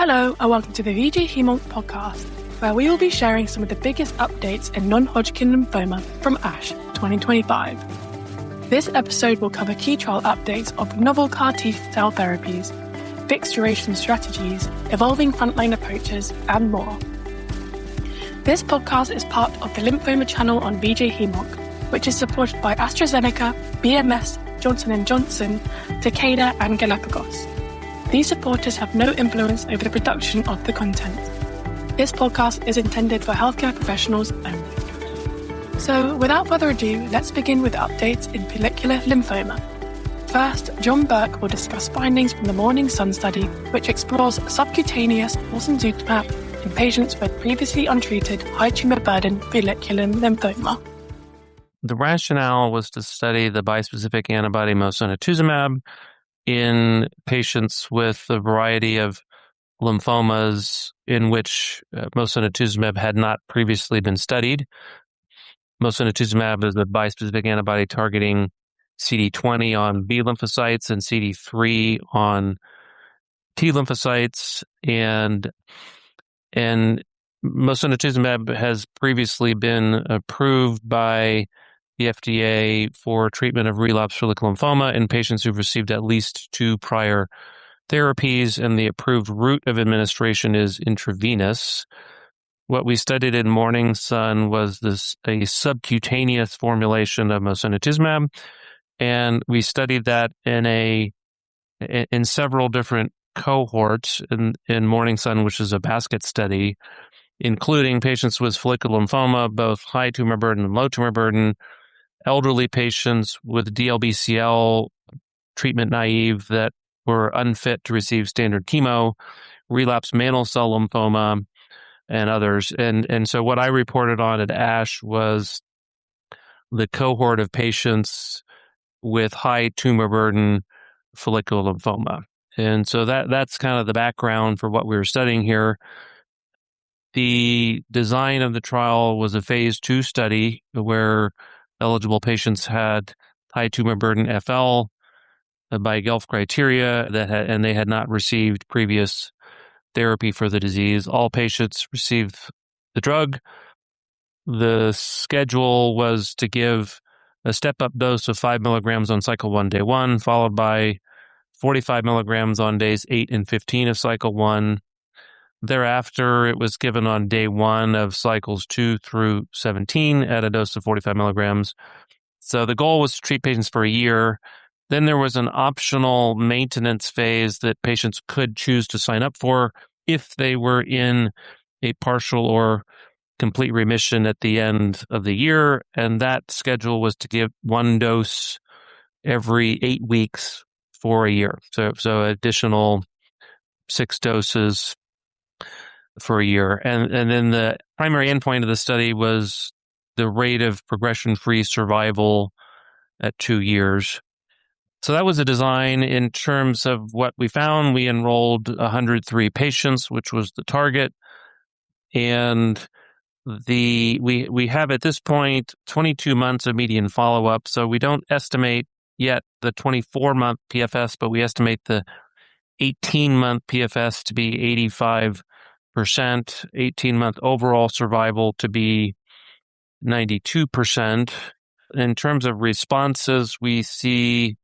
Hello and welcome to the VJ Hem-Onc podcast, where we will be sharing some of the biggest updates in non-Hodgkin lymphoma from ASH 2025. This episode will cover key trial updates of novel CAR T-cell therapies, fixed duration strategies, evolving frontline approaches, and more. This podcast is part of the Lymphoma channel on VJ Hem-Onc, which is supported by AstraZeneca, BMS, Johnson & Johnson, Takeda, and Galapagos. These supporters have no influence over the production of the content. This podcast is intended for healthcare professionals only. So, without further ado, let's begin with updates in follicular lymphoma. First, John Burke will discuss findings from the MorningSun study, which explores subcutaneous mosunetuzumab in patients with previously untreated high tumor burden follicular lymphoma. The rationale was to study the bispecific antibody mosunetuzumab in patients with a variety of lymphomas in which mosunetuzumab had not previously been studied. Mosunetuzumab is a bispecific antibody targeting CD20 on B lymphocytes and CD3 on T lymphocytes, and mosunetuzumab has previously been approved by the FDA for treatment of relapsed follicular lymphoma in patients who've received at least 2 prior therapies, and the approved route of administration is intravenous. What we studied in MorningSun was a subcutaneous formulation of mosunetuzumab, and we studied that in several different cohorts in MorningSun, which is a basket study, including patients with follicular lymphoma, both high tumor burden and low tumor burden, elderly patients with DLBCL treatment naive that were unfit to receive standard chemo, relapsed mantle cell lymphoma, and others. And so what I reported on at ASH was the cohort of patients with high tumor burden follicular lymphoma. And so that's kind of the background for what we were studying here. The design of the trial was a Phase II study where eligible patients had high tumor burden FL by Guelph criteria and they had not received previous therapy for the disease. All patients received the drug. The schedule was to give a step-up dose of 5 milligrams on cycle 1, day 1, followed by 45 milligrams on days 8 and 15 of cycle 1. Thereafter, it was given on day 1 of cycles 2 through 17 at a dose of 45 milligrams. So the goal was to treat patients for a year. Then there was an optional maintenance phase that patients could choose to sign up for if they were in a partial or complete remission at the end of the year. And that schedule was to give 1 dose every 8 weeks for a year. So additional 6 doses for a year. And then the primary endpoint of the study was the rate of progression-free survival at 2 years. So that was the design. In terms of what we found, we enrolled 103 patients, which was the target. And we have at this point 22 months of median follow-up. So we don't estimate yet the 24-month PFS, but we estimate the 18-month PFS to be 85%, 18-month overall survival to be 92%. In terms of responses, we see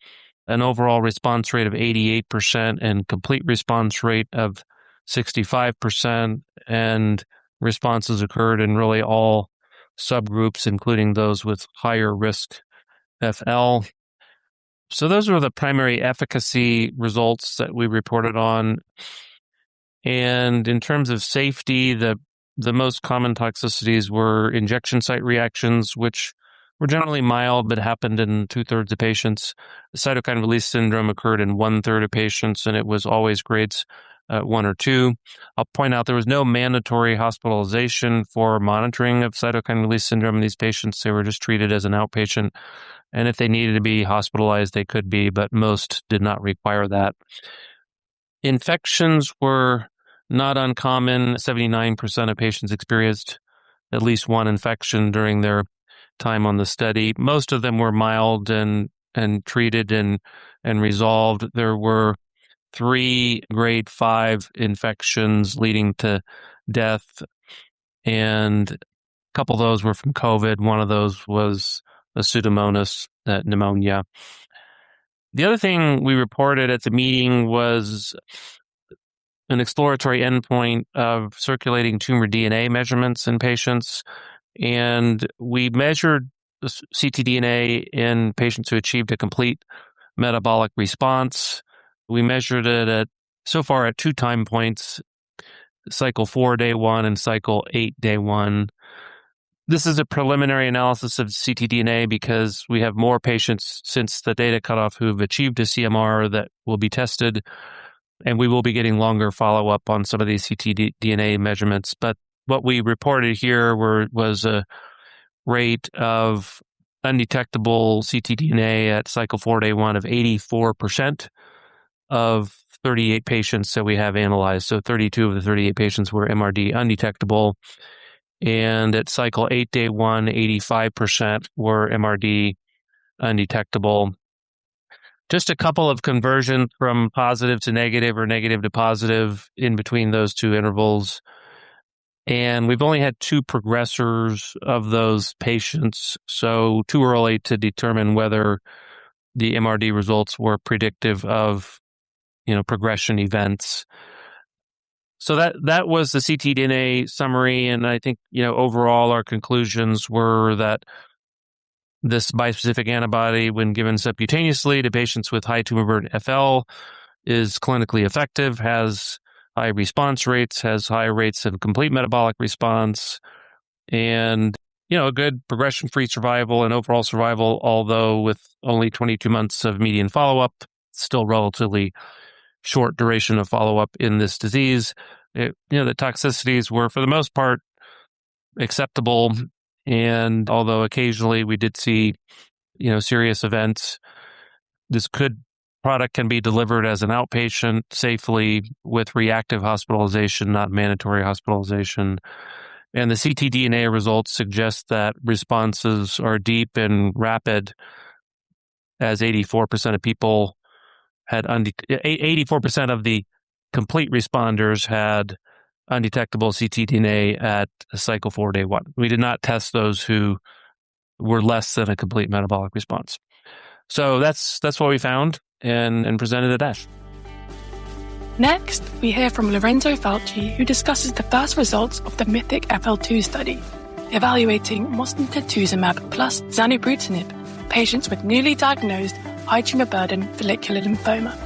an overall response rate of 88% and complete response rate of 65%, and responses occurred in really all subgroups, including those with higher risk FL. So those were the primary efficacy results that we reported on. And in terms of safety, the most common toxicities were injection site reactions, which were generally mild but happened in 2/3 of patients. Cytokine release syndrome occurred in 1/3 of patients, and it was always grades 1 or 2. I'll point out there was no mandatory hospitalization for monitoring of cytokine release syndrome in these patients. They were just treated as an outpatient. And if they needed to be hospitalized, they could be, but most did not require that. Infections were not uncommon. 79% of patients experienced at least one infection during their time on the study. Most of them were mild and treated and resolved. There were 3 grade 5 infections leading to death, and a couple of those were from COVID. One of those was a Pseudomonas pneumonia. The other thing we reported at the meeting was an exploratory endpoint of circulating tumor DNA measurements in patients. And we measured ctDNA in patients who achieved a complete metabolic response. We measured it so far at 2 time points, cycle 4, day 1, and cycle 8, day 1. This is a preliminary analysis of ctDNA because we have more patients since the data cutoff who've achieved a CMR that will be tested, and we will be getting longer follow-up on some of these ctDNA measurements. But what we reported here was a rate of undetectable ctDNA at cycle 4, day 1 of 84% of 38 patients that we have analyzed. So 32 of the 38 patients were MRD undetectable. And at cycle 8, day 1, 85% were MRD undetectable. Just a couple of conversions from positive to negative or negative to positive in between those 2 intervals. And we've only had 2 progressors of those patients, so too early to determine whether the MRD results were predictive of, progression events. So that was the ctDNA summary, and I think, overall our conclusions were that this bispecific antibody, when given subcutaneously to patients with high tumor burden FL, is clinically effective, has high response rates, has high rates of complete metabolic response, and, a good progression-free survival and overall survival, although with only 22 months of median follow-up, still relatively short duration of follow-up in this disease. The toxicities were, for the most part, acceptable, and although occasionally we did see, serious events, this product can be delivered as an outpatient safely with reactive hospitalization, not mandatory hospitalization. And the ctDNA results suggest that responses are deep and rapid, as 84% of people had 84% of the complete responders had undetectable ctDNA at cycle 4, day 1. We did not test those who were less than a complete metabolic response. So that's what we found and presented at ASH. Next, we hear from Lorenzo Falchi, who discusses the first results of the MYTHIC FL-2 study, evaluating mosunetuzumab plus zanubrutinib for patients with newly diagnosed high tumor burden follicular lymphoma.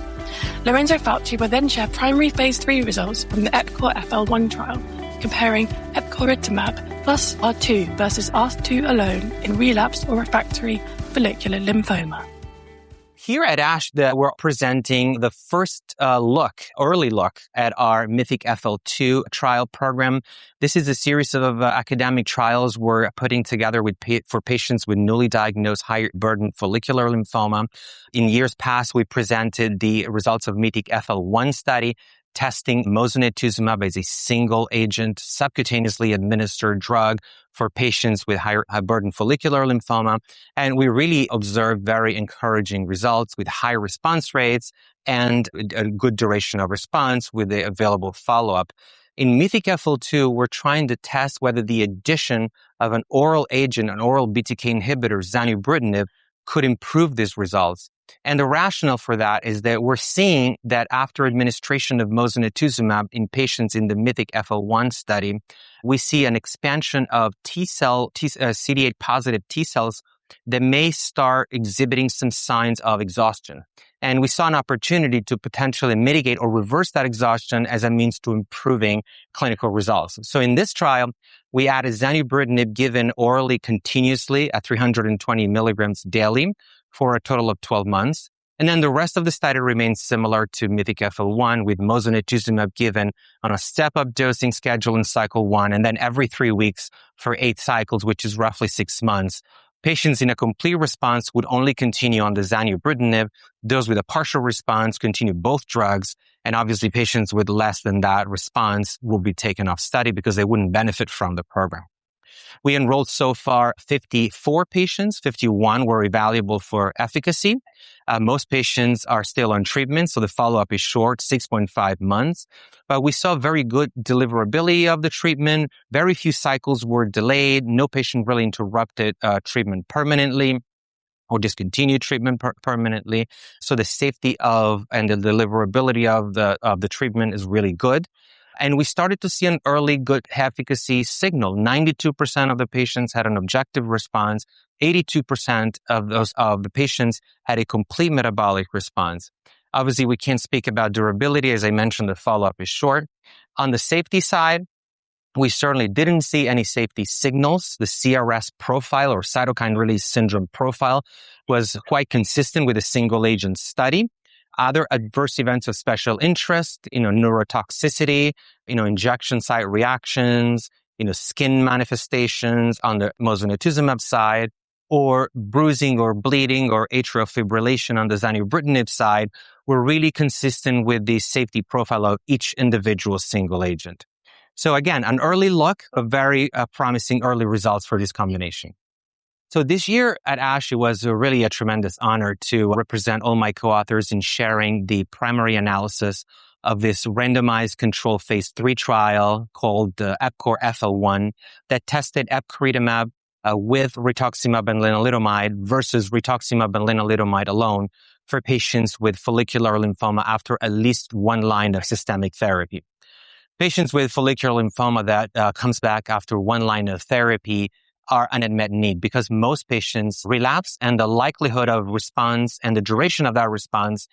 Lorenzo Falchi will then share primary Phase III results from the EPCORE FL-1 trial, comparing epcoritamab plus R2 versus R2 alone in relapsed or refractory follicular lymphoma. Here at ASH, we're presenting the first early look at our MYTHIC FL-2 trial program. This is a series of academic trials we're putting together for patients with newly diagnosed high burden follicular lymphoma. In years past, we presented the results of MYTHIC FL-1 study, testing mosunetuzumab as a single agent, subcutaneously administered drug for patients with high burden follicular lymphoma. And we really observed very encouraging results with high response rates and a good duration of response with the available follow-up. In MYTHIC FL-2, we're trying to test whether the addition of an oral agent, an oral BTK inhibitor, zanubrutinib, could improve these results. And the rationale for that is that we're seeing that after administration of mosunetuzumab in patients in the MYTHIC FL-1 study, we see an expansion of CD8 positive T cells that may start exhibiting some signs of exhaustion. And we saw an opportunity to potentially mitigate or reverse that exhaustion as a means to improving clinical results. So in this trial, we added zanubrutinib given orally continuously at 320 milligrams daily for a total of 12 months. And then the rest of the study remains similar to MYTHIC FL-1 with mosunetuzumab given on a step-up dosing schedule in cycle 1 and then every 3 weeks for 8 cycles, which is roughly 6 months. Patients in a complete response would only continue on the zanubrutinib. Those with a partial response continue both drugs. And obviously patients with less than that response will be taken off study because they wouldn't benefit from the program. We enrolled so far 54 patients, 51 were evaluable for efficacy. Most patients are still on treatment, so the follow-up is short, 6.5 months. But we saw very good deliverability of the treatment. Very few cycles were delayed. No patient really interrupted treatment permanently or discontinued treatment permanently. So the safety and the deliverability of the treatment is really good. And we started to see an early good efficacy signal. 92% of the patients had an objective response. 82% of the patients had a complete metabolic response. Obviously, we can't speak about durability. As I mentioned, the follow-up is short. On the safety side, we certainly didn't see any safety signals. The CRS profile or cytokine release syndrome profile was quite consistent with a single agent study. Other adverse events of special interest, neurotoxicity, injection site reactions, skin manifestations on the mosunetuzumab side, or bruising or bleeding or atrial fibrillation on the zanubrutinib side were really consistent with the safety profile of each individual single agent. So again, an early look of very promising early results for this combination. So this year at ASH, it was really a tremendous honor to represent all my co-authors in sharing the primary analysis of this randomized controlled phase 3 trial called the EPCORE FL-1 that tested epcoritamab with rituximab and lenalidomide versus rituximab and lenalidomide alone for patients with follicular lymphoma after at least one line of systemic therapy. Patients with follicular lymphoma that comes back after one line of therapy are an unmet need because most patients relapse and the likelihood of response and the duration of that response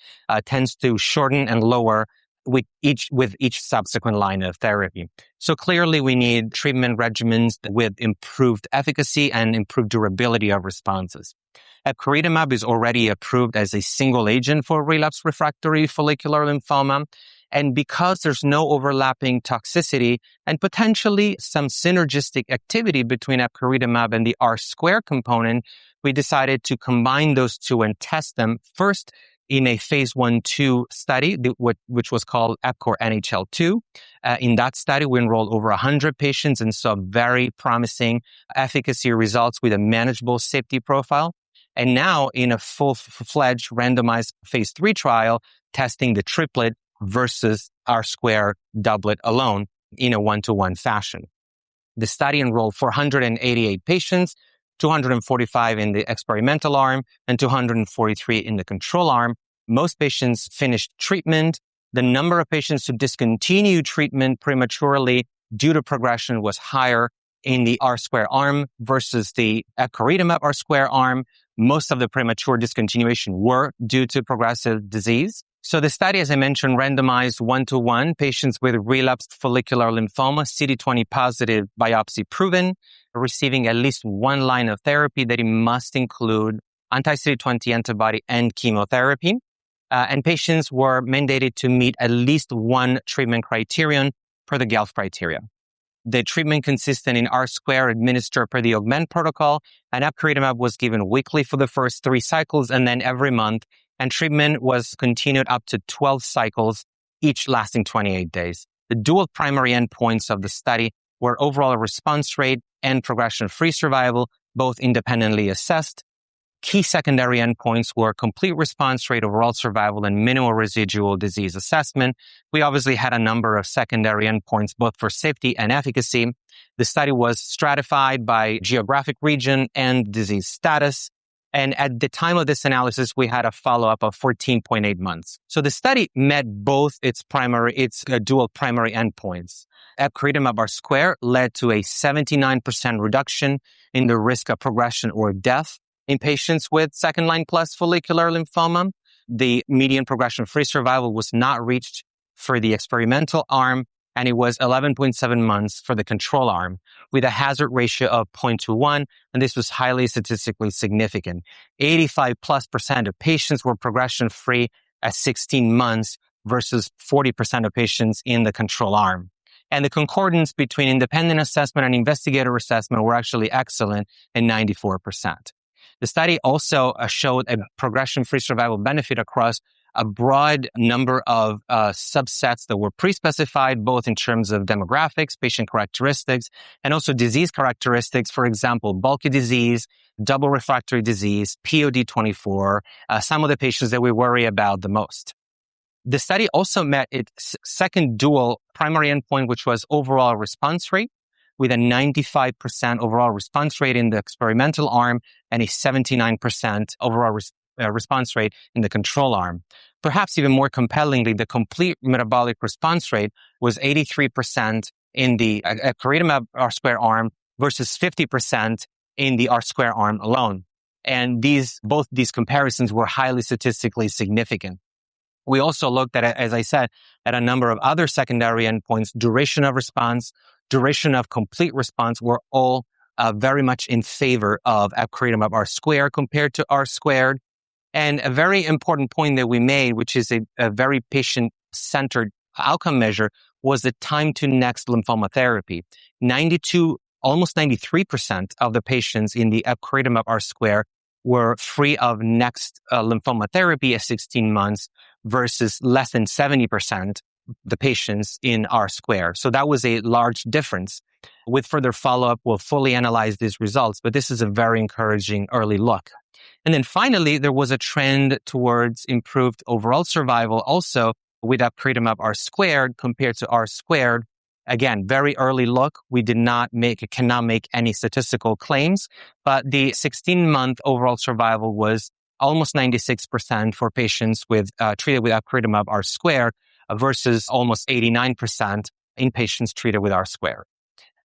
tends to shorten and lower with each subsequent line of therapy. So clearly we need treatment regimens with improved efficacy and improved durability of responses. Epcoritamab is already approved as a single agent for relapsed refractory follicular lymphoma. And because there's no overlapping toxicity and potentially some synergistic activity between epcoritamab and the R-square component, we decided to combine those two and test them first in a phase 1/2 study, which was called EPCORE NHL-2. In that study, we enrolled over 100 patients and saw very promising efficacy results with a manageable safety profile. And now in a full-fledged randomized phase 3 trial, testing the triplet versus R-square doublet alone in a 1-to-1 fashion. The study enrolled 488 patients, 245 in the experimental arm and 243 in the control arm. Most patients finished treatment. The number of patients who discontinued treatment prematurely due to progression was higher in the R-square arm versus the epcoritamab R-square arm. Most of the premature discontinuation were due to progressive disease. So the study, as I mentioned, randomized 1-to-1 patients with relapsed follicular lymphoma, CD20 positive biopsy proven, receiving at least one line of therapy that it must include anti-CD20 antibody and chemotherapy. And patients were mandated to meet at least one treatment criterion per the GELF criteria. The treatment consisted in R-square administered per the Augment protocol, and epcoritamab was given weekly for the first 3 cycles and then every month. And treatment was continued up to 12 cycles, each lasting 28 days. The dual primary endpoints of the study were overall response rate and progression-free survival, both independently assessed. Key secondary endpoints were complete response rate, overall survival, and minimal residual disease assessment. We obviously had a number of secondary endpoints, both for safety and efficacy. The study was stratified by geographic region and disease status. And at the time of this analysis, we had a follow-up of 14.8 months. So the study met both its dual primary endpoints. Epcoritamab R-square led to a 79% reduction in the risk of progression or death in patients with second-line plus follicular lymphoma. The median progression-free survival was not reached for the experimental arm, and it was 11.7 months for the control arm, with a hazard ratio of 0.21, and this was highly statistically significant. 85+% of patients were progression-free at 16 months versus 40% of patients in the control arm. And the concordance between independent assessment and investigator assessment were actually excellent at 94%. The study also showed a progression-free survival benefit across a broad number of subsets that were pre-specified, both in terms of demographics, patient characteristics, and also disease characteristics. For example, bulky disease, double refractory disease, POD24, some of the patients that we worry about the most. The study also met its second dual primary endpoint, which was overall response rate, with a 95% overall response rate in the experimental arm and a 79% overall response rate in the control arm. Perhaps even more compellingly, the complete metabolic response rate was 83% in the epcoritamab R-square arm versus 50% in the R-square arm alone. And both these comparisons were highly statistically significant. We also looked at, as I said, at a number of other secondary endpoints. Duration of response, duration of complete response were all very much in favor of epcoritamab R-square compared to R-squared. And a very important point that we made, which is a very patient-centered outcome measure, was the time to next lymphoma therapy. Almost 93% of the patients in the epcoritamab R-square were free of next lymphoma therapy at 16 months versus less than 70% the patients in R-square. So that was a large difference. With further follow-up, we'll fully analyze these results, but this is a very encouraging early look. And then finally, there was a trend towards improved overall survival also with epcoritamab R-squared compared to R-squared. Again, very early look. We cannot make any statistical claims, but the 16-month overall survival was almost 96% for patients treated with epcoritamab R-squared versus almost 89% in patients treated with R-squared.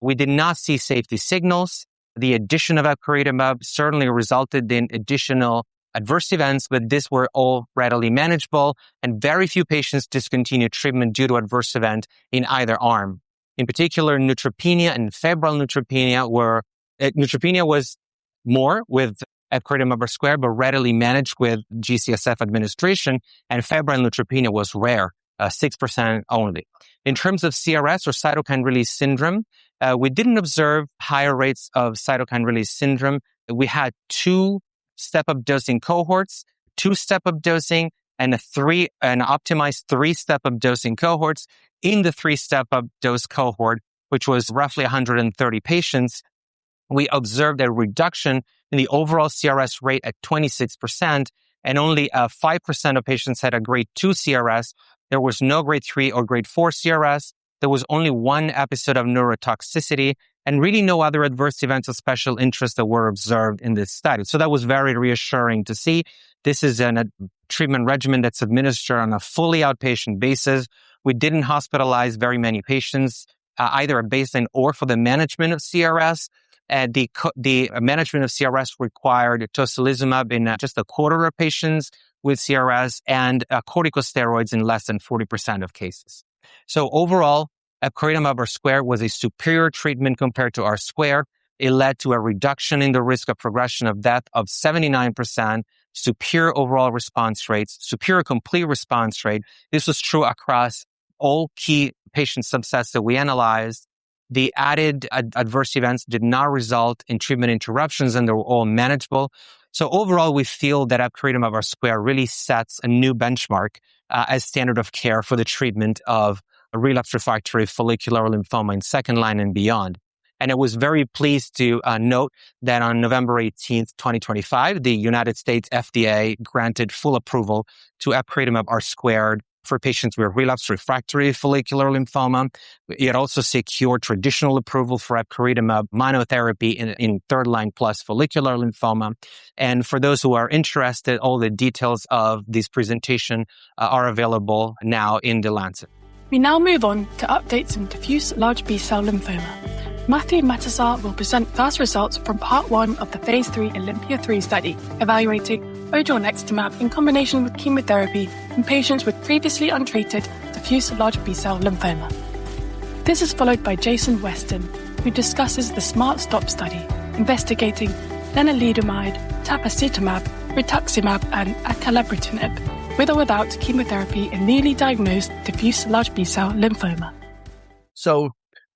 We did not see safety signals. The addition of epcoritamab certainly resulted in additional adverse events, but these were all readily manageable, and very few patients discontinued treatment due to adverse event in either arm. In particular, neutropenia and febrile neutropenia was more with epcoritamab R-squared, but readily managed with G-CSF administration, and febrile neutropenia was rare, 6% only. In terms of CRS or cytokine release syndrome, we didn't observe higher rates of cytokine release syndrome. We had 2 step-up dosing cohorts, 2 step-up dosing, and an optimized 3 step-up dosing cohorts. In the 3 step-up dose cohort, which was roughly 130 patients, we observed a reduction in the overall CRS rate at 26%, and only 5% of patients had a grade 2 CRS. There was no grade 3 or grade 4 CRS. There was only 1 episode of neurotoxicity, and really no other adverse events of special interest that were observed in this study. So that was very reassuring to see. This is a treatment regimen that's administered on a fully outpatient basis. We didn't hospitalize very many patients, either at baseline or for the management of CRS. The management of CRS required tocilizumab in just a quarter of patients with CRS and corticosteroids in less than 40% of cases. So overall, epcoritamab R-squared was a superior treatment compared to R-squared. It led to a reduction in the risk of progression of death of 79%, superior overall response rates, superior complete response rate. This was true across all key patient subsets that we analyzed. The added adverse events did not result in treatment interruptions, and they were all manageable. So overall, we feel that epcoritamab R-squared really sets a new benchmark as standard of care for the treatment of relapsed refractory follicular lymphoma in second line and beyond. And I was very pleased to note that on November 18th, 2025, the United States FDA granted full approval to epcoritamab R-squared for patients with relapsed refractory follicular lymphoma. It also secured traditional approval for epcoritamab monotherapy in third-line plus follicular lymphoma. And for those who are interested, all the details of this presentation are available now in The Lancet. We now move on to updates in diffuse large B-cell lymphoma. Matthew Matasar will present first results from Part 1 of the Phase III OLYMPIA-3 study, evaluating odronextamab in combination with chemotherapy in patients with previously untreated diffuse large B-cell lymphoma. This is followed by Jason Westin, who discusses the SMART STOP study, investigating lenalidomide, tafasitamab, rituximab, and acalabrutinib, with or without chemotherapy in newly diagnosed diffuse large B-cell lymphoma. So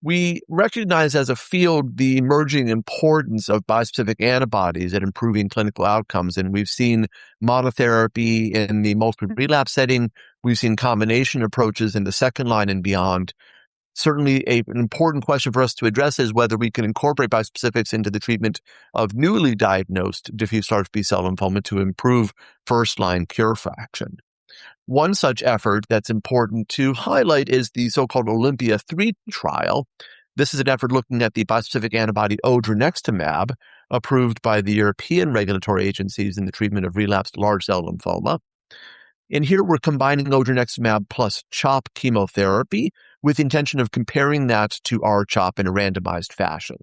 We recognize as a field the emerging importance of bispecific antibodies at improving clinical outcomes. And we've seen monotherapy in the multiple relapse setting. We've seen combination approaches in the second line and beyond. Certainly an important question for us to address is whether we can incorporate bispecifics into the treatment of newly diagnosed diffuse large B-cell lymphoma to improve first-line cure fraction. One such effort that's important to highlight is the so-called OLYMPIA-3 trial. This is an effort looking at the bispecific antibody odronextamab, approved by the European regulatory agencies in the treatment of relapsed large cell lymphoma. And here we're combining odronextamab plus CHOP chemotherapy with the intention of comparing that to R-CHOP in a randomized fashion.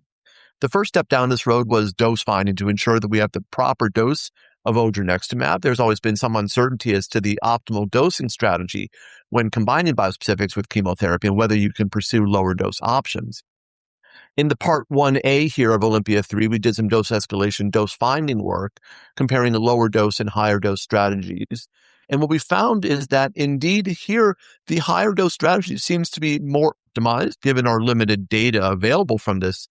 The first step down this road was dose finding to ensure that we have the proper dose of odronextamab. There's always been some uncertainty as to the optimal dosing strategy when combining bispecifics with chemotherapy and whether you can pursue lower dose options. In the part 1A here of OLYMPIA-3, we did some dose escalation, dose finding work, comparing the lower dose and higher dose strategies. And what we found is that indeed here, the higher dose strategy seems to be more optimized given our limited data available from this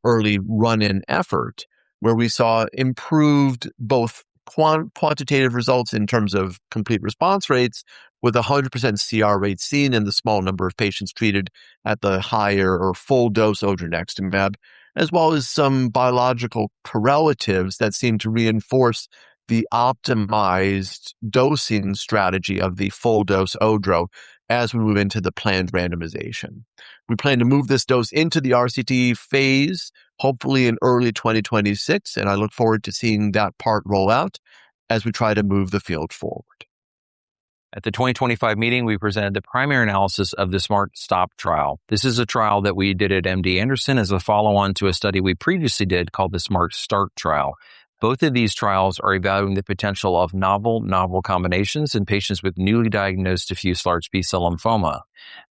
early run-in effort, where we saw improved both quantitative results in terms of complete response rates with 100% CR rate seen in the small number of patients treated at the higher or full dose odronextamab, as well as some biological correlatives that seem to reinforce the optimized dosing strategy of the full dose odro as we move into the planned randomization. We plan to move this dose into the RCT phase, hopefully in early 2026, and I look forward to seeing that part roll out as we try to move the field forward. At the 2025 meeting, we presented the primary analysis of the SMART-STOP trial. This is a trial that we did at MD Anderson as a follow-on to a study we previously did called the SMART-START trial. Both of these trials are evaluating the potential of novel combinations in patients with newly diagnosed diffuse large B-cell lymphoma.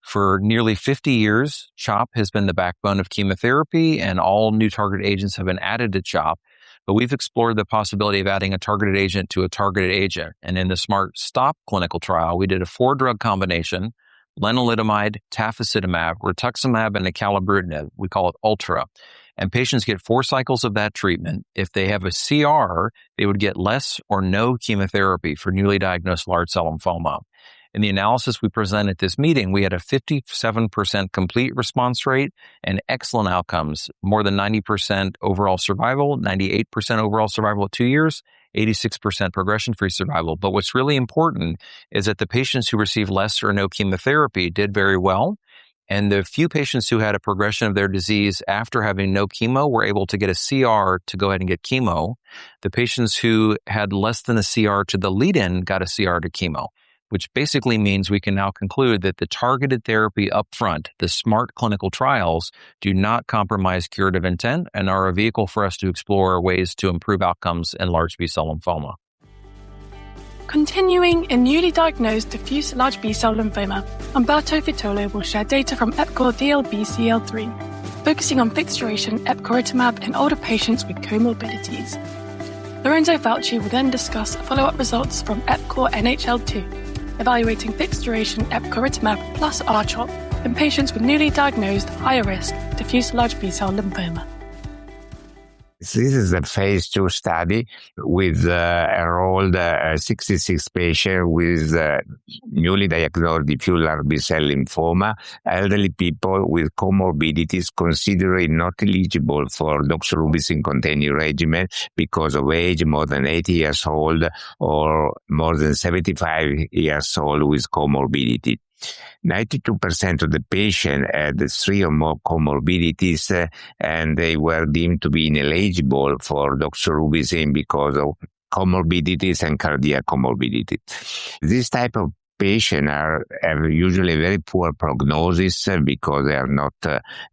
For nearly 50 years, CHOP has been the backbone of chemotherapy, and all new targeted agents have been added to CHOP. But we've explored the possibility of adding a targeted agent to a targeted agent. And in the SMART-STOP clinical trial, we did a 4-drug combination, lenalidomide, tafasitamab, rituximab, and acalabrutinib. We call it ULTRA. And patients get 4 cycles of that treatment. If they have a CR, they would get less or no chemotherapy for newly diagnosed large cell lymphoma. In the analysis we presented at this meeting, we had a 57% complete response rate and excellent outcomes, more than 90% overall survival, 98% overall survival at 2 years, 86% progression-free survival. But what's really important is that the patients who received less or no chemotherapy did very well. And the few patients who had a progression of their disease after having no chemo were able to get a CR to go ahead and get chemo. The patients who had less than a CR to the lead-in got a CR to chemo, which basically means we can now conclude that the targeted therapy up front, the SMART clinical trials, do not compromise curative intent and are a vehicle for us to explore ways to improve outcomes in large B-cell lymphoma. Continuing in newly diagnosed diffuse large B-cell lymphoma, Umberto Vitolo will share data from EPCORE DLBCL-3, focusing on fixed-duration epcoritamab in older patients with comorbidities. Lorenzo Falchi will then discuss follow-up results from EPCORE NHL-2, evaluating fixed-duration epcoritamab plus R-CHOP in patients with newly diagnosed higher-risk diffuse large B-cell lymphoma. This is a phase 2 study with enrolled 66 patients with newly diagnosed diffuse large B-cell lymphoma, elderly people with comorbidities considered not eligible for doxorubicin-containing regimen because of age, more than 80 years old or more than 75 years old with comorbidity. 92% of the patients had 3 or more comorbidities, and they were deemed to be ineligible for doxorubicin because of comorbidities and cardiac comorbidity. This type of patients have usually very poor prognosis because they are not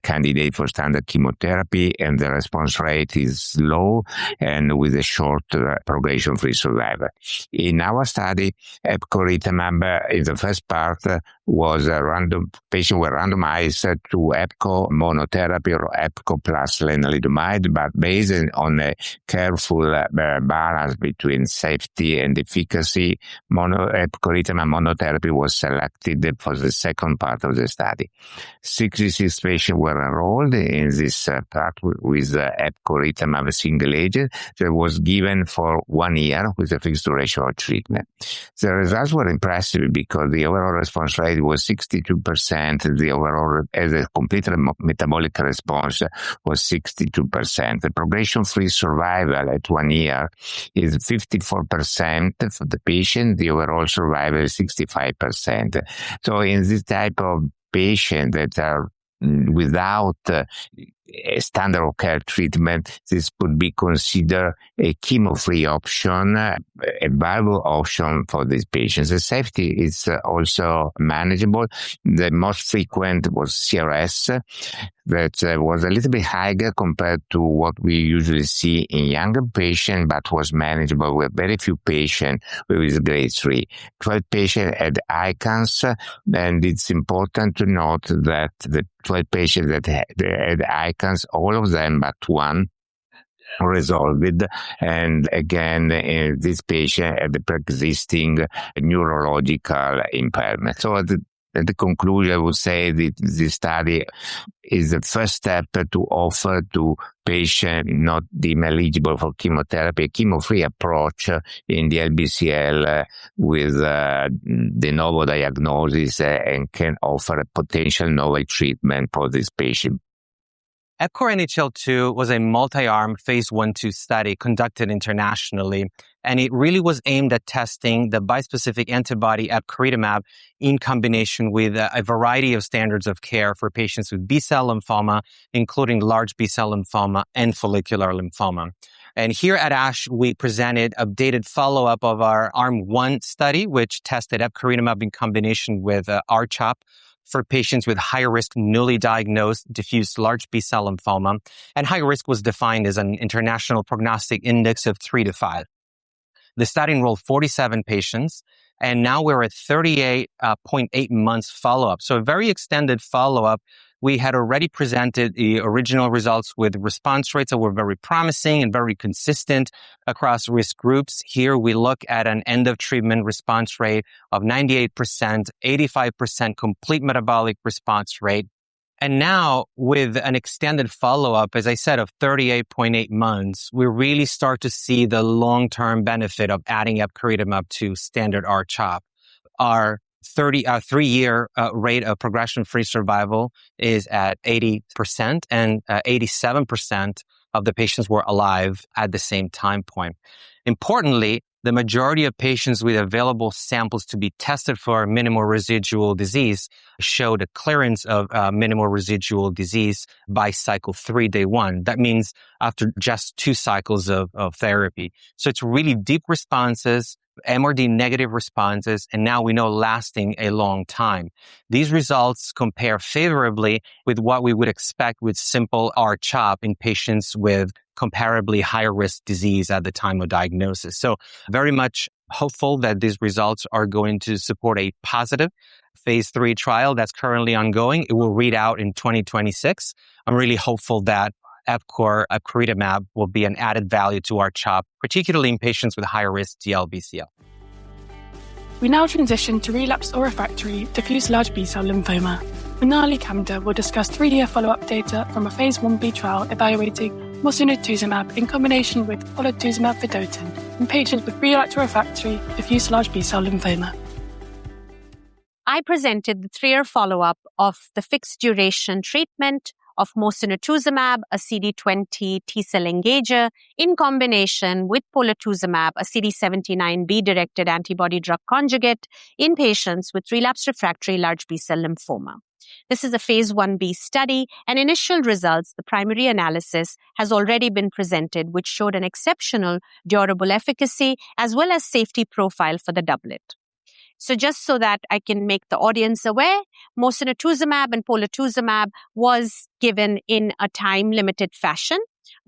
candidate for standard chemotherapy, and the response rate is low and with a short progression-free survival. In our study, epcoritamab in the first part was patients were randomized to EPCO monotherapy or EPCO plus lenalidomide, but based on a careful balance between safety and efficacy, epcoritamab monotherapy was selected for the second part of the study. 66 patients were enrolled in this part with epcoritamab single agent that was given for 1 year with a fixed duration of treatment. The results were impressive because the overall response rate was 62%. The overall as a complete metabolic response was 62%. The progression-free survival at 1 year is 54% for the patient. The overall survival is 65%. So in this type of patient that are without a standard of care treatment, this could be considered a chemo-free option, a viable option for these patients. The safety is also manageable. The most frequent was CRS, that was a little bit higher compared to what we usually see in younger patients, but was manageable with very few patients with grade 3. 12 patients had ICANS, and it's important to note that the 12 patients that had ICANS, all of them but one, resolved. And again, this patient had the pre-existing neurological impairment. So at the conclusion, I would say that this study is the first step to offer to patients not deemed eligible for chemotherapy a chemo-free approach in the LBCL with de novo diagnosis and can offer a potential novel treatment for this patient. EPCORE NHL-2 was a multi-arm Phase I/II study conducted internationally, and it really was aimed at testing the bispecific antibody epcoritamab in combination with a variety of standards of care for patients with B-cell lymphoma, including large B-cell lymphoma and follicular lymphoma. And here at ASH, we presented updated follow-up of our Arm 1 study, which tested epcoritamab in combination with R-CHOP for patients with high-risk, newly diagnosed diffuse large B-cell lymphoma. And high risk was defined as an international prognostic index of 3 to 5. The study enrolled 47 patients, and now we're at 38.8 months follow-up. So a very extended follow-up. We had already presented the original results with response rates that were very promising and very consistent across risk groups. Here we look at an end-of-treatment response rate of 98%, 85% complete metabolic response rate. And now with an extended follow-up, as I said, of 38.8 months, we really start to see the long-term benefit of adding epcoritamab to standard R-CHOP. Our 3-year rate of progression-free survival is at 80%, and 87% of the patients were alive at the same time point. Importantly, the majority of patients with available samples to be tested for minimal residual disease showed a clearance of minimal residual disease by cycle 3, day 1. That means after just 2 cycles of therapy. So it's really deep responses, MRD negative responses, and now we know lasting a long time. These results compare favorably with what we would expect with simple R-CHOP in patients with comparably higher risk disease at the time of diagnosis. So very much hopeful that these results are going to support a positive Phase III trial that's currently ongoing. It will read out in 2026. I'm really hopeful that epcoritamab will be an added value to R-CHOP, particularly in patients with higher risk DLBCL. We now transition to relapsed or refractory diffuse large B-cell lymphoma. Manali Kamda will discuss 3-year follow-up data from a Phase 1b trial evaluating mosunetuzumab in combination with polatuzumab vedotin in patients with relapsed or refractory diffuse large B-cell lymphoma. I presented the 3-year follow-up of the fixed duration treatment of mosunetuzumab, a CD20 T-cell engager, in combination with polatuzumab, a CD79B-directed antibody-drug conjugate, in patients with relapsed refractory large B-cell lymphoma. This is a Phase 1b study, and initial results, the primary analysis, has already been presented, which showed an exceptional durable efficacy as well as safety profile for the doublet. So just so that I can make the audience aware, mosunetuzumab and polatuzumab was given in a time-limited fashion.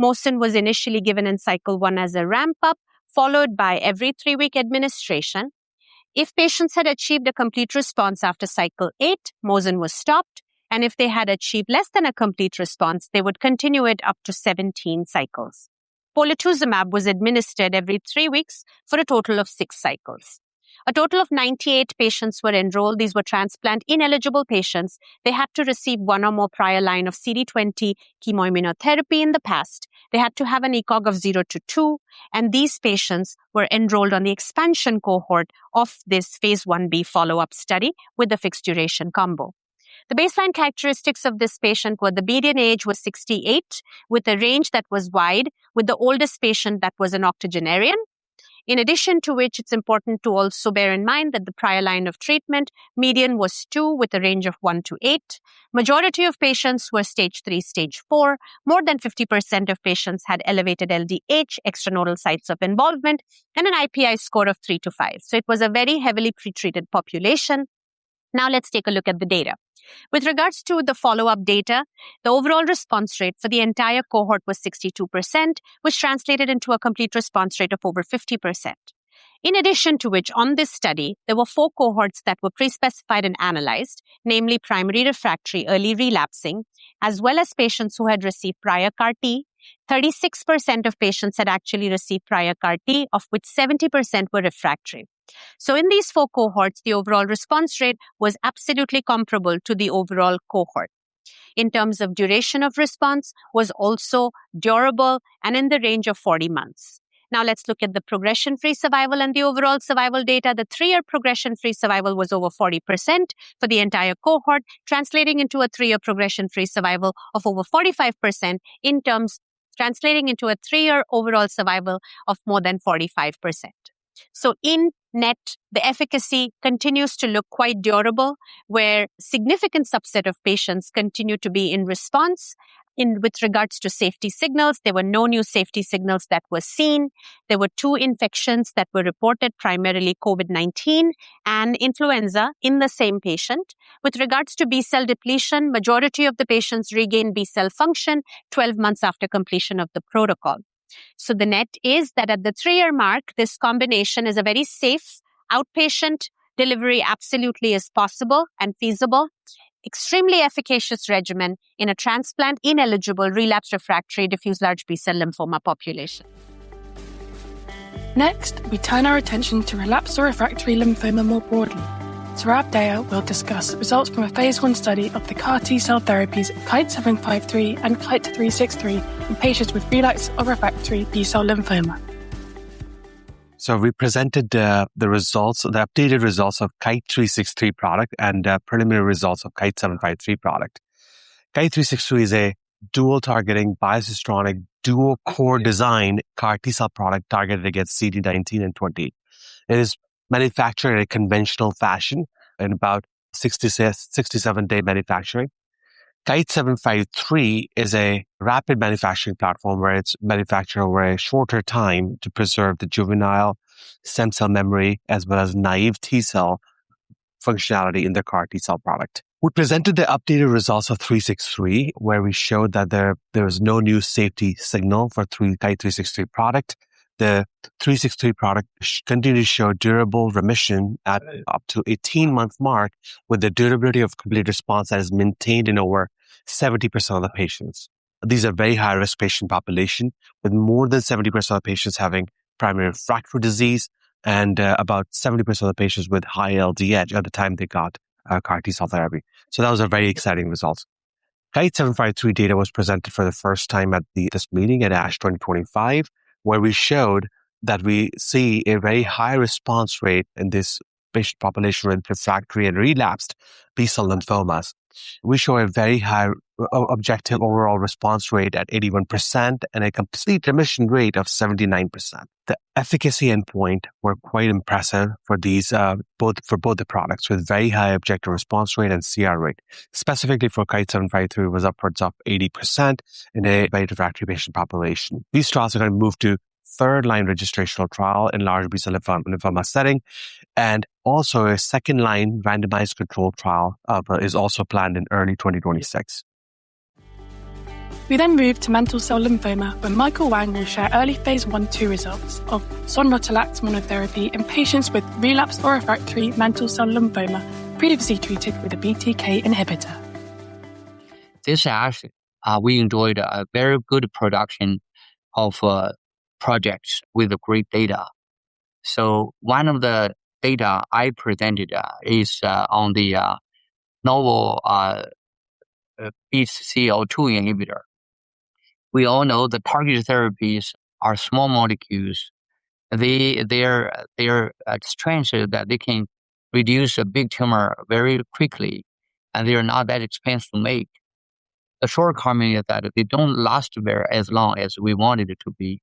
Mosun was initially given in cycle 1 as a ramp-up, followed by every 3-week administration. If patients had achieved a complete response after cycle 8, mosun was stopped. And if they had achieved less than a complete response, they would continue it up to 17 cycles. Follicular was administered every 3 weeks for a total of 6 cycles. A total of 98 patients were enrolled. These were transplant-ineligible patients. They had to receive 1 or more prior line of CD20 chemoimmunotherapy in the past. They had to have an ECOG of 0 to 2, and these patients were enrolled on the expansion cohort of this Phase 1b follow-up study with the fixed duration combo. The baseline characteristics of this patient were the median age was 68, with a range that was wide, with the oldest patient that was an octogenarian. In addition to which, it's important to also bear in mind that the prior line of treatment, median was 2 with a range of 1 to 8. Majority of patients were stage 3, stage 4. More than 50% of patients had elevated LDH, extranodal sites of involvement, and an IPI score of 3 to 5. So it was a very heavily pretreated population. Now let's take a look at the data. With regards to the follow-up data, the overall response rate for the entire cohort was 62%, which translated into a complete response rate of over 50%. In addition to which, on this study, there were 4 cohorts that were pre-specified and analyzed, namely primary refractory early relapsing, as well as patients who had received prior CAR-T. 36% of patients had actually received prior CAR-T, of which 70% were refractory. So in these 4 cohorts, the overall response rate was absolutely comparable to the overall cohort. In terms of duration of response, was also durable and in the range of 40 months. Now let's look at the progression-free survival and the overall survival data. The 3-year progression-free survival was over 40% for the entire cohort, translating into a 3-year progression-free survival of over 45% translating into a 3-year overall survival of more than 45%. So in net, the efficacy continues to look quite durable, where significant subset of patients continue to be in response. With regards to safety signals, there were no new safety signals that were seen. There were 2 infections that were reported, primarily COVID-19 and influenza in the same patient. With regards to B-cell depletion, majority of the patients regained B-cell function 12 months after completion of the protocol. So the net is that at the 3-year mark, this combination is a very safe outpatient delivery, absolutely is possible and feasible. Extremely efficacious regimen in a transplant-ineligible relapsed refractory diffuse large B-cell lymphoma population. Next, we turn our attention to relapsed or refractory lymphoma more broadly. Saurabh Dahiya will discuss results from a Phase 1 study of the CAR T-cell therapies KITE-753 and KITE-363 in patients with relapsed or refractory B-cell lymphoma. So we presented the updated results of KITE-363 product and preliminary results of KITE-753 product. KITE-363 is a dual-targeting, bispecific, dual-core design CAR T-cell product targeted against CD19 and 20. It is manufactured in a conventional fashion in about 67-day manufacturing. KITE-753 is a rapid manufacturing platform where it's manufactured over a shorter time to preserve the juvenile stem cell memory as well as naive T-cell functionality in the CAR T-cell product. We presented the updated results of 363, where we showed that there was no new safety signal for KITE-363 product. The 363 product continued to show durable remission at up to 18-month mark, with the durability of complete response that is maintained in over 70% of the patients. These are very high-risk patient population, with more than 70% of patients having primary refractory disease and about 70% of the patients with high LDH at the time they got CAR T-cell therapy. So that was a very exciting result. KITE-753 data was presented for the first time at this meeting at ASH 2025, where we showed that we see a very high response rate in this patient population with refractory and relapsed B-cell lymphomas. We show a very high objective overall response rate at 81% and a complete remission rate of 79%. The efficacy endpoint were quite impressive for these both the products, with very high objective response rate and CR rate. Specifically for KITE-753 was upwards of 80% in a very refractory patient population. These trials are going to move to third-line registrational trial in large B-cell lymphoma setting, and also a second-line randomized controlled trial is also planned in early 2026. We then move to mantle cell lymphoma, where Michael Wang will share early Phase I/2 results of sonrotoclax monotherapy in patients with relapsed or refractory mantle cell lymphoma previously treated with a BTK inhibitor. This ASH, we enjoyed a very good production of projects with great data. So one of the data I presented is on the novel BCL2 inhibitor. We all know the targeted therapies are small molecules. Their strength is that they can reduce a big tumor very quickly, and they are not that expensive to make. The shortcoming is that they don't last as long as we wanted it to be,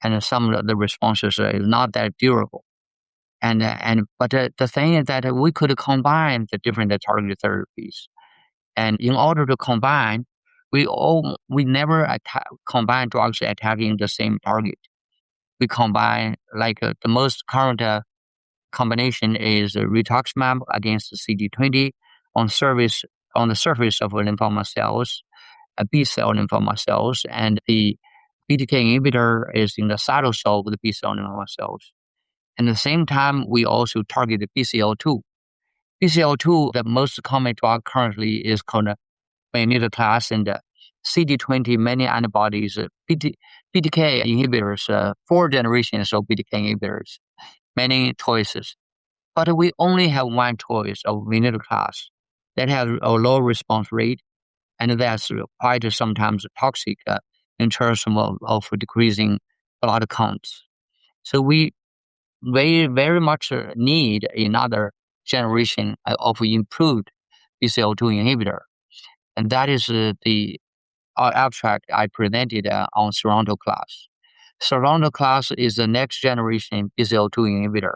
and some of the responses is not that durable. But the thing is that we could combine the different targeted therapies, and in order to combine, we never combine drugs attacking the same target. We combine the most current combination is rituximab against CD20 on the surface of lymphoma cells, B-cell lymphoma cells, and the BTK inhibitor is in the cytosol with the B-cell lymphoma cells. At the same time, we also target the BCL2. BCL2, the most common drug currently is called venetoclax, and CD20, many antibodies, BTK inhibitors, 4 generations of BTK inhibitors, many choices. But we only have one choice of venetoclax that has a low response rate, and that's quite sometimes toxic in terms of decreasing blood counts. So we very much need another generation of improved BCL2 inhibitor. And that is the abstract I presented on sonrotoclax. Sonrotoclax is the next generation BCL2 inhibitor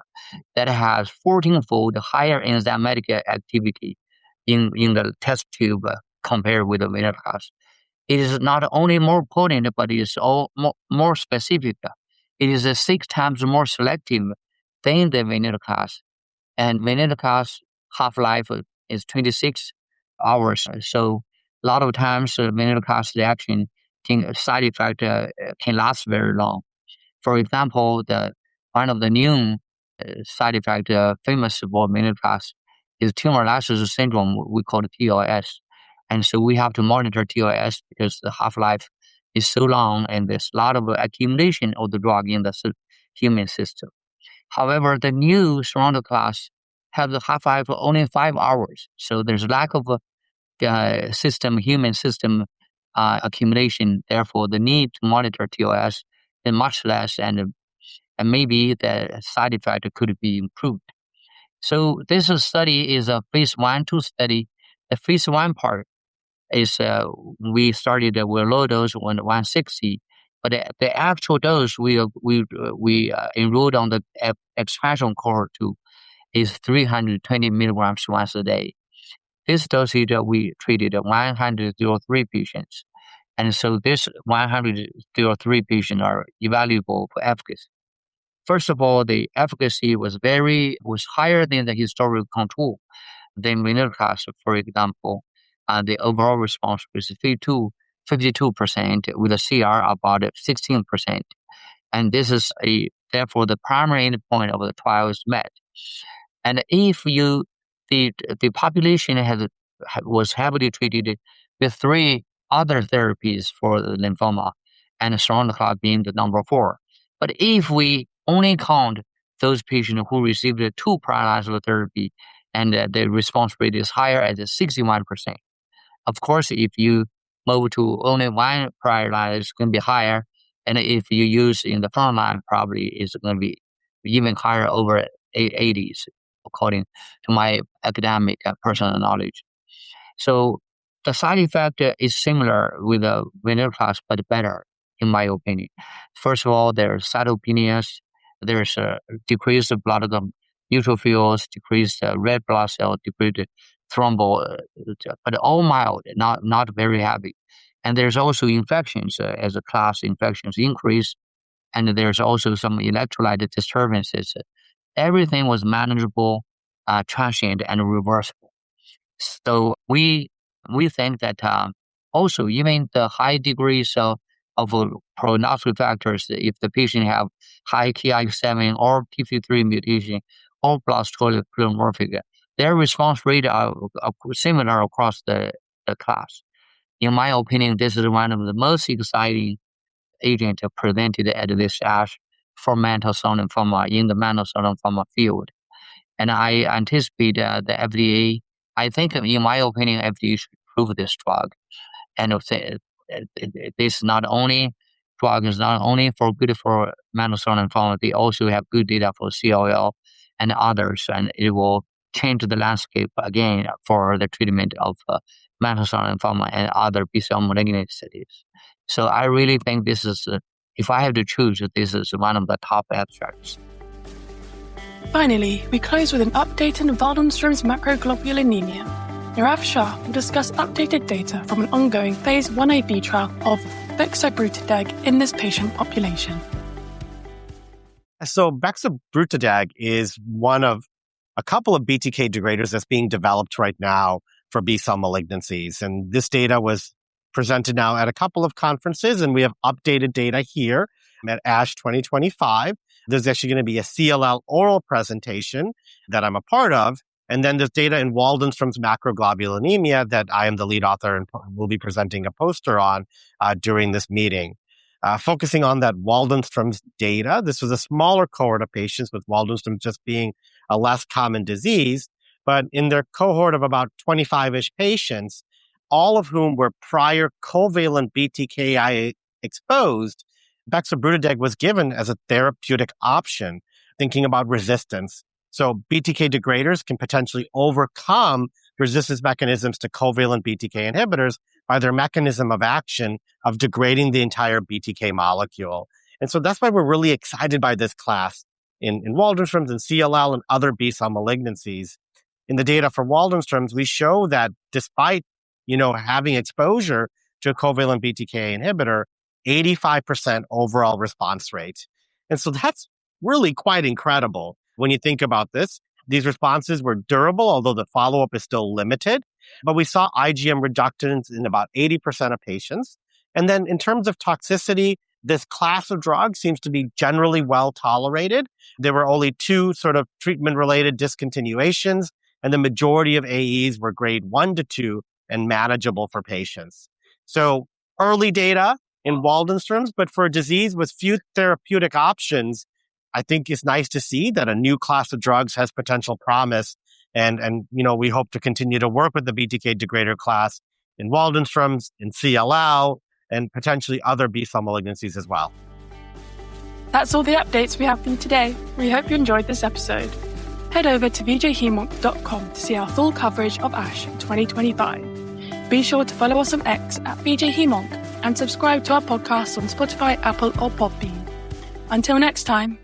that has 14-fold higher enzymatic activity in the test tube compared with the venetoclax. It is not only more potent, but it is more specific. It is 6 times more selective than the venetoclax. And venetoclax half-life is 26 hours. So a lot of times venetoclax reaction side effect can last very long. For example, one of the new side effect famous for venetoclax is tumor lysis syndrome. We call it TLS. And so we have to monitor TLS because the half-life is so long and there's a lot of accumulation of the drug in the human system. However, the new sonrotoclax has a half-life of only 5 hours. So there's lack of human system accumulation. Therefore, the need to monitor TLS is much less, and maybe the side effect could be improved. So this study is a Phase I/2 study. The Phase I part is we started with low dose 160, but the actual dose we enrolled on the expansion cohort 2 is 320 milligrams once a day. This dosage we treated 103 patients, and so this 103 patients are evaluable for efficacy. First of all, the efficacy was higher than the historical control. Than venetoclax, for example, the overall response was 52% with a CR about 16%, and this is therefore the primary endpoint of the trial is met. And if the population was heavily treated with 3 other therapies for the lymphoma, and sonrotoclax being the number 4. But if we only count those patients who received 2 prior lines of therapy, and the response rate is higher at 61%. Of course, if you move to only 1 prior line, it's going to be higher. And if you use in the front line, probably it's going to be even higher, over 80s, according to my academic personal knowledge. So the side effect is similar with the venetoclax, but better, in my opinion. First of all, there's cytopenias, there's a decreased blood neutrophils, decreased red blood cell, decreased thrombo, but all mild, not very heavy. And there's also infections as a class. Infections increase, and there's also some electrolyte disturbances. Everything was manageable, transient, and reversible. So we think that Also, even the high degrees of prognostic factors, if the patient have high KITE-7 or TP3 mutation or blast-toilet pleomorphic, their response rate are similar across the class. In my opinion, this is one of the most exciting agents presented at this ASH for mantle cell lymphoma in the mantle cell lymphoma field. And I anticipate the FDA, I think, in my opinion, FDA should approve this drug. And this drug is not only good for mantle cell lymphoma, they also have good data for CLL and others, and it will change the landscape again for the treatment of mantle cell lymphoma and other B-cell malignancies. So I really think this is, if I have to choose, this is one of the top abstracts. Finally, we close with an update on Waldenström's macroglobulinemia. Nirav Shah will discuss updated data from an ongoing Phase 1a/b trial of bexobrutideg in this patient population. So bexobrutideg is one of a couple of BTK degraders that's being developed right now for B-cell malignancies. And this data was presented now at a couple of conferences, and we have updated data here at ASH 2025. There's actually going to be a CLL oral presentation that I'm a part of. And then there's data in Waldenström's macroglobulinemia that I am the lead author and will be presenting a poster on during this meeting. Focusing on that Waldenström's data, this was a smaller cohort of patients with Waldenström just being a less common disease. But in their cohort of about 25-ish patients, all of whom were prior covalent BTKI exposed, bexobrutideg was given as a therapeutic option, thinking about resistance. So BTK degraders can potentially overcome resistance mechanisms to covalent BTK inhibitors by their mechanism of action of degrading the entire BTK molecule. And so that's why we're really excited by this class in Waldenström's and CLL and other B-cell malignancies. In the data for Waldenström's, we show that despite, having exposure to a covalent BTK inhibitor, 85% overall response rate. And so that's really quite incredible. When you think about this, these responses were durable, although the follow-up is still limited. But we saw IgM reductions in about 80% of patients. And then in terms of toxicity, this class of drugs seems to be generally well tolerated. There were only 2 sort of treatment-related discontinuations, and the majority of AEs were grade 1 to 2 and manageable for patients. So early data in Waldenström's, but for a disease with few therapeutic options, I think it's nice to see that a new class of drugs has potential promise. And we hope to continue to work with the BTK degrader class in Waldenström's, in CLL, and potentially other B-cell malignancies as well. That's all the updates we have for you today. We hope you enjoyed this episode. Head over to vjhemonc.com to see our full coverage of ASH 2025. Be sure to follow us on X at vjhemonc and subscribe to our podcast on Spotify, Apple, or Podbean. Until next time.